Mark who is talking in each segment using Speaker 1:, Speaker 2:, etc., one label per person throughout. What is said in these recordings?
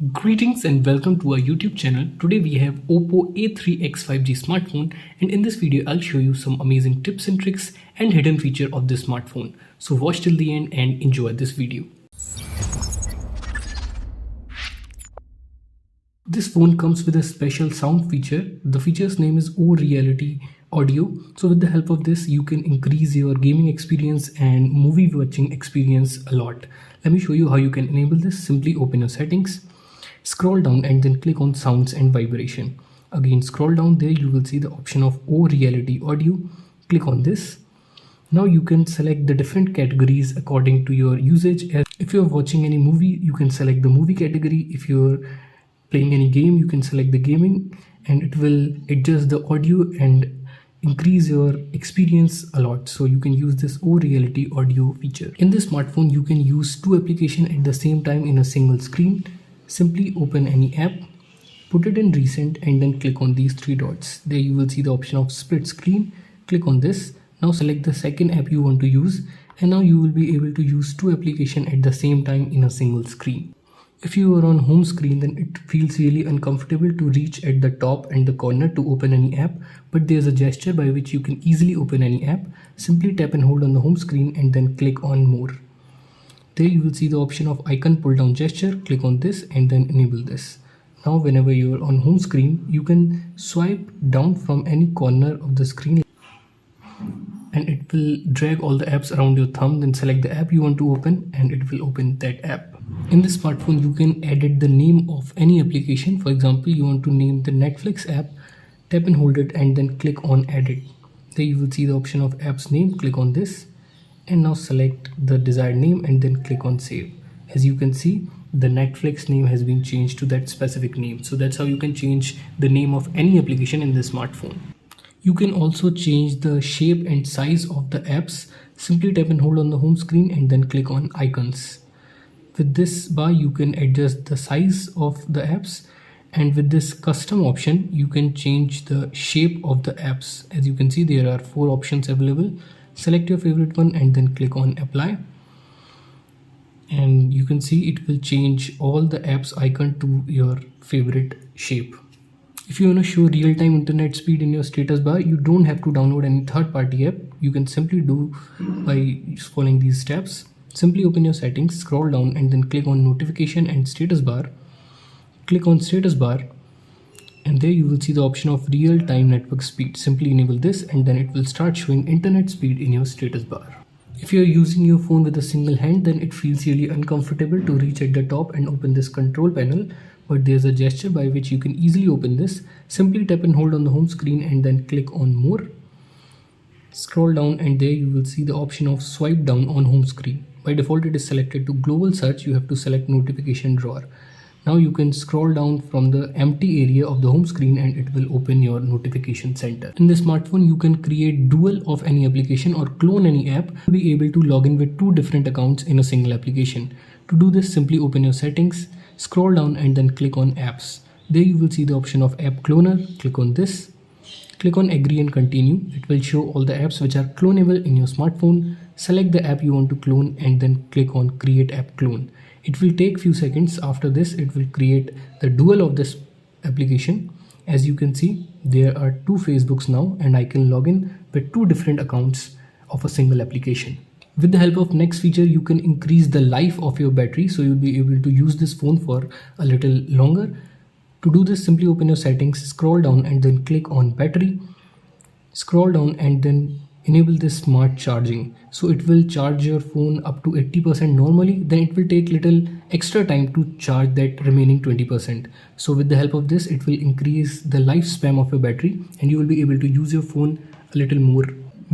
Speaker 1: Greetings and welcome to our YouTube channel. Today we have Oppo A3x 5G smartphone, and in this video I'll show you some amazing tips and tricks and hidden feature of this smartphone. So watch till the end and enjoy this video. This phone comes with a special sound feature. The feature's name is O Reality Audio. So with the help of this you can increase your gaming experience and movie watching experience a lot. Let me show you how you can enable this. Simply open your settings. Scroll down and then click on sounds and vibration. Again scroll down, there you will see the option of O Reality Audio. Click on this. Now you can select the different categories according to your usage. As if you're watching any movie, you can select the movie category. If you're playing any game, you can select the gaming, and it will adjust the audio and increase your experience a lot. So you can use this O Reality Audio feature. In this smartphone you can use two applications at the same time in a single screen. Simply open any app, put it in recent, and then click on these three dots. There you will see the option of split screen. Click on this. Now select the second app you want to use, and now you will be able to use two applications at the same time in a single screen. If you are on home screen, then it feels really uncomfortable to reach at the top and the corner to open any app, but there's a gesture by which you can easily open any app. Simply tap and hold on the home screen and then click on more. There you will see the option of icon pull down gesture. Click on this and then enable this. Now whenever you are on home screen, you can swipe down from any corner of the screen and it will drag all the apps around your thumb. Then select the app you want to open and it will open that app. In this smartphone you can edit the name of any application. For example, you want to name the Netflix app, tap and hold it and then click on edit. There you will see the option of app's name. Click on this and now select the desired name and then click on save. As you can see, the Netflix name has been changed to that specific name. So that's how you can change the name of any application in this smartphone. You can also change the shape and size of the apps. Simply tap and hold on the home screen and then click on icons. With this bar you can adjust the size of the apps, and with this custom option you can change the shape of the apps. As you can see, there are 4 options available. Select your favorite one and then click on apply, and you can see it will change all the apps icon to your favorite shape. If you want to show real-time internet speed in your status bar, you don't have to download any third-party app. You can simply do by following these steps. Simply open your settings, scroll down and then click on notification and status bar. Click on status bar, and there you will see the option of real-time network speed. Simply enable this and then it will start showing internet speed in your status bar. If you are using your phone with a single hand, then it feels really uncomfortable to reach at the top and open this control panel, but there's a gesture by which you can easily open this. Simply tap and hold on the home screen and then click on more. Scroll down and there you will see the option of swipe down on home screen. By default it is selected to global search. You have to select notification drawer. Now you can scroll down from the empty area of the home screen and it will open your notification center. In this smartphone you can create dual of any application or clone any app. You'll be able to log in with 2 different accounts in a single application. To do this, simply open your settings, scroll down and then click on apps. There you will see the option of app cloner. Click on this. Click on agree and continue. It will show all the apps which are clonable in your smartphone. Select the app you want to clone and then click on create app clone. It will take few seconds. After this it will create the dual of this application. As you can see, there are 2 Facebooks now and I can log in with 2 different accounts of a single application. With the help of next feature you can increase the life of your battery, so you'll be able to use this phone for a little longer. To do this, simply open your settings, scroll down and then click on battery. Scroll down and then enable this smart charging. So it will charge your phone up to 80% normally, then it will take little extra time to charge that remaining 20%. So with the help of this it will increase the lifespan of your battery and you will be able to use your phone a little more.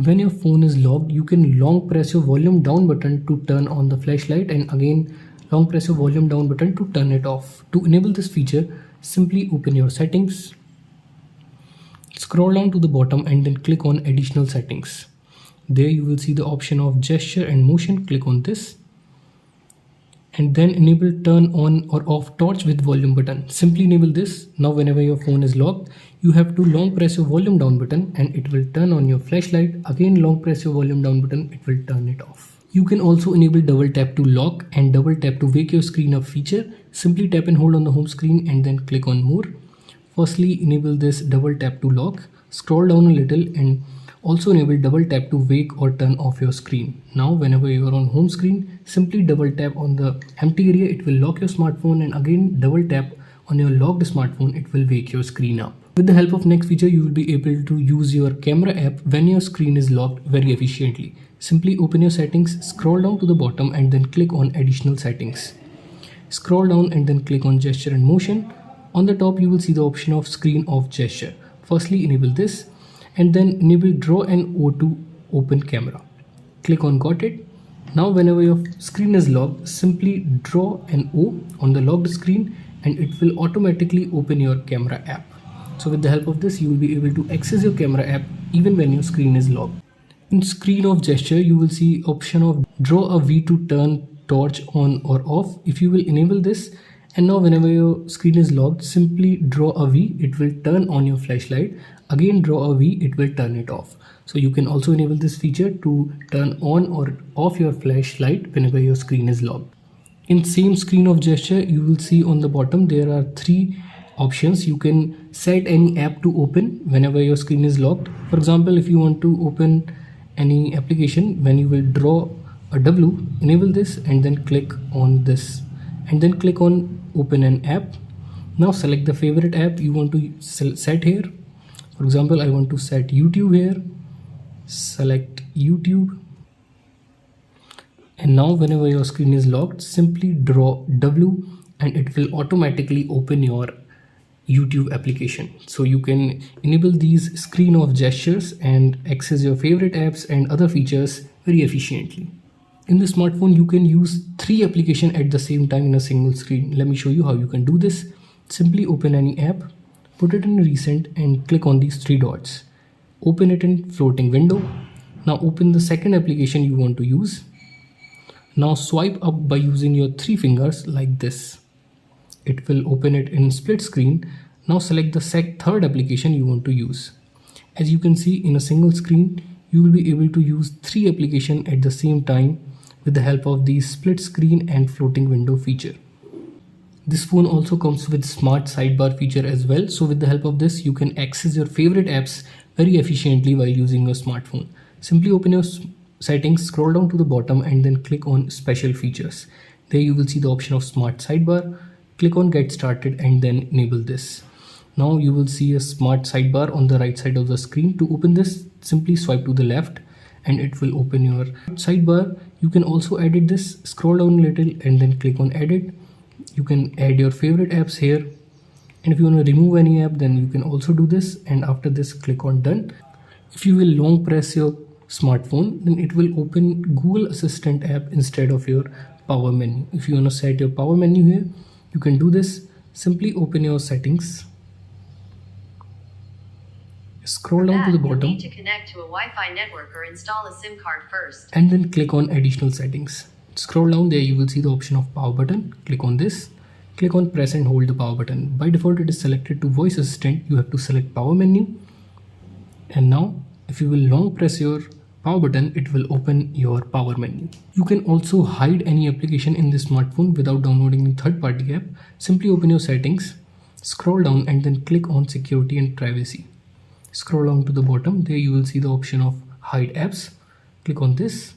Speaker 1: When your phone is locked, you can long press your volume down button to turn on the flashlight, and again long press your volume down button to turn it off. To enable this feature, simply open your settings, scroll down to the bottom and then click on additional settings. There you will see the option of gesture and motion. Click on this and then enable turn on or off torch with volume button. Simply enable this. Now whenever your phone is locked, you have to long press your volume down button and it will turn on your flashlight. Again long press your volume down button, it will turn it off. You can also enable double tap to lock and double tap to wake your screen up feature. Simply tap and hold on the home screen and then click on more. Firstly, enable this double tap to lock. Scroll down a little and also enable double tap to wake or turn off your screen. Now whenever you are on home screen, simply double tap on the empty area, it will lock your smartphone, and again double tap on your locked smartphone, it will wake your screen up. With the help of next feature, you will be able to use your camera app when your screen is locked very efficiently. Simply open your settings, scroll down to the bottom and then click on additional settings. Scroll down and then click on gesture and motion. On the top you will see the option of screen off gesture. Firstly enable this and then enable draw an O to open camera. Click on got it. Now whenever your screen is locked, simply draw an O on the locked screen and it will automatically open your camera app. So with the help of this, you will be able to access your camera app even when your screen is locked. In screen off gesture, you will see option of draw a V to turn torch on or off. If you will enable this, and now whenever your screen is locked, simply draw a V, it will turn on your flashlight. Again draw a V, it will turn it off. So you can also enable this feature to turn on or off your flashlight whenever your screen is locked. In same screen of gesture, you will see on the bottom there are 3 options. You can set any app to open whenever your screen is locked. For example, if you want to open any application, when you will draw a W, enable this and then click on this and then click on open an app. Now select the favorite app you want to set here. For example, I want to set YouTube here. Select YouTube. And now whenever your screen is locked, simply draw W and it will automatically open your YouTube application. So you can enable these screen off gestures and access your favorite apps and other features very efficiently. In the smartphone, you can use 3 applications at the same time in a single screen. Let me show you how you can do this. Simply open any app, put it in recent and click on these 3 dots. Open it in floating window. Now open the second application you want to use. Now swipe up by using your 3 fingers like this. It will open it in split screen. Now select the third application you want to use. As you can see, in a single screen, you will be able to use 3 applications at the same time with the help of the split screen and floating window feature. This phone also comes with smart sidebar feature as well. So with the help of this, you can access your favorite apps very efficiently while using your smartphone. Simply open your settings, scroll down to the bottom and then click on special features. There you will see the option of smart sidebar. Click on get started and then enable this. Now you will see a smart sidebar on the right side of the screen. To open this, simply swipe to the left and it will open your sidebar. You can also edit this. Scroll down a little and then click on edit. You can add your favorite apps here, and if you want to remove any app, then you can also do this, and after this click on done. If you will long press your smartphone, then it will open Google Assistant app instead of your power menu. If you want to set your power menu here, you can do this. Simply open your settings, scroll down to the bottom,
Speaker 2: need to connect to a Wi-Fi network or install a SIM card first,
Speaker 1: and then click on additional settings. Scroll down, there you will see the option of power button. Click on this, click on press and hold the power button. By default it is selected to voice assistant. You have to select power menu, and now if you will long press your power button, it will open your power menu. You can also hide any application in this smartphone without downloading a third-party app. Simply open your settings, scroll down and then click on security and privacy. Scroll down to the bottom, there you will see the option of hide apps. Click on this.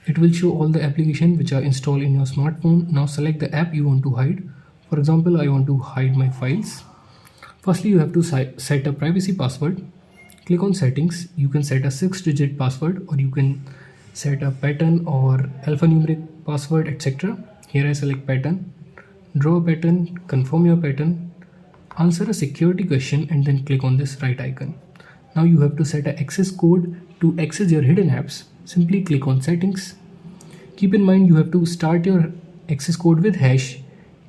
Speaker 1: It will show all the applications which are installed in your smartphone. Now select the app you want to hide. For example, I want to hide my files. Firstly, you have to set a privacy password. Click on settings. You can set a 6-digit password, or you can set a pattern or alphanumeric password, etc. Here I select pattern. Draw a pattern, confirm your pattern, answer a security question and then click on this right icon. Now you have to set an access code to access your hidden apps. Simply click on settings. Keep in mind you have to start your access code with hash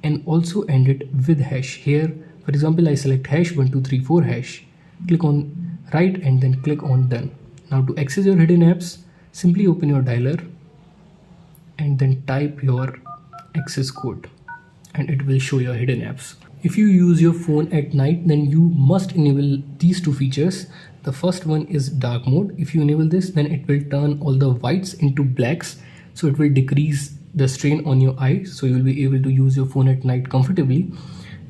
Speaker 1: and also end it with hash. Here, for example, I select hash 1234 hash. Click on right and then click on done. Now to access your hidden apps, simply open your dialer and then type your access code and it will show your hidden apps. If you use your phone at night, then you must enable these 2 features. The first one is dark mode. If you enable this, then it will turn all the whites into blacks so it will decrease the strain on your eye, so you will be able to use your phone at night comfortably.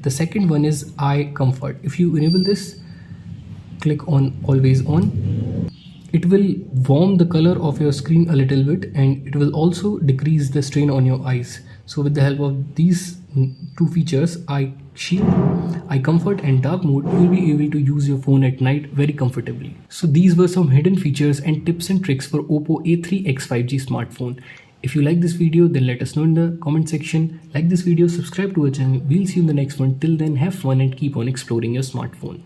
Speaker 1: The second one is eye comfort. If you enable this, click on always on, it will warm the color of your screen a little bit, and it will also decrease the strain on your eyes. So with the help of these two features, eye shield, eye comfort and dark mode, you will be able to use your phone at night very comfortably. So these were some hidden features and tips and tricks for Oppo A3x 5G smartphone. If you like this video, then let us know in the comment section. Like this video, subscribe to our channel. We'll see you in the next one. Till then, have fun and keep on exploring your smartphone.